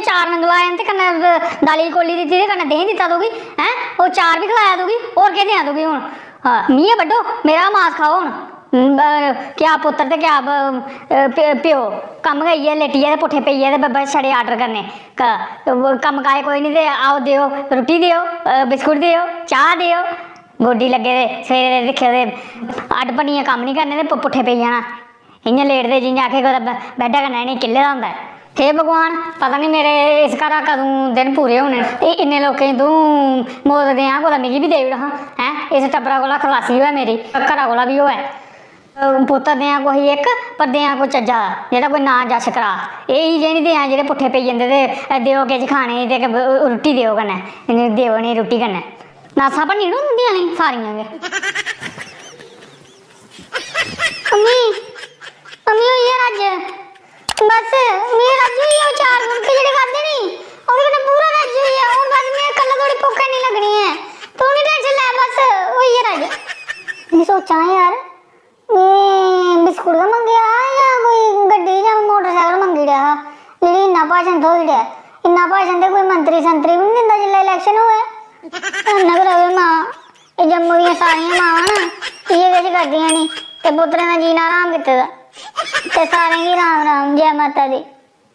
चार मंगवाए ते कन्नै दाली कोली दी ते कन्नै देहीं दित्ता दूगी हैं वो चार भी खलाया दूगी और केह् देआं दूगी हुन हां मियां बड्डो मेरा मास खाओ हुन क्या पुत्तर ते क्या प्यो कम्म गै इ'यै लेटियै ते पुट्ठे पेइयै ते छड़े आर्डर करने कम्म काज कोई निं ते आओ देओ रुट्टी देओ बिस्कुट देओ चाह् देओ गोड्डी लग्गे दे सवेरे दिक्खे दे अड्ड भन्नियै कम्म निं करने ते पुट्ठे पेई जाना इ'यां लेटदे जि'यां आखे कुदै बैड्डा कन्नै इ'नेंगी किल्ले दा होंदा ऐ हे भगवान पता नहीं मेरे इस घरा कदूं दिन पूरे होने ते इन्ने लोकें गी तूं मौत देआं कुदै मिगी बी देई ओड़ हां हैं इस टब्बरा कोला खलासी होऐ मेरी घरा कोला बी होऐ पुत्तर देआं कोई इक पर देआं कोई चज्जा दा जेह्ड़ा कोई नां जश करा एह् जे निं देआं जेह्ड़े पुट्ठे पेई जंदे ते देओ किश खाने गी ते रुट्टी देओ कन्नै देओ इ'नेंगी रुट्टी कन्नै नासां भन्नी निं होंदियां नी सारियां गै अम्मी अम्मी होई ऐ रज्ज बस मैं रज्ज होई है चार फुलके जेह्ड़े खाद्धे नी ओह्दे कन्नै पूरा रज्ज होई है हून बस मैं कल्ला थोड़ी भुक्ख नहीं लगनी है तू नहीं टेंशन लै बस होई है रज्ज मैं सोचा यार मैं बिस्कुट गै मंगेआ जां कोई गड्डी जां मोटरसाइकल मंगी ओड़ेआ हा जेह्ड़ी इन्ना भाशन थ्होई ओड़ेआ इन्ना भाशन ते कोई मंत्री संतरी भी नहीं दिंदा जिसलै इलैक्शन होऐ इन्ना गै रवे मां एह् जम्मू दियां सारियां मावां ना इ'यै किश करदियां नी ते पुत्तरें दा जीना हराम कीते दा ते सारें गी राम राम जय माता दी।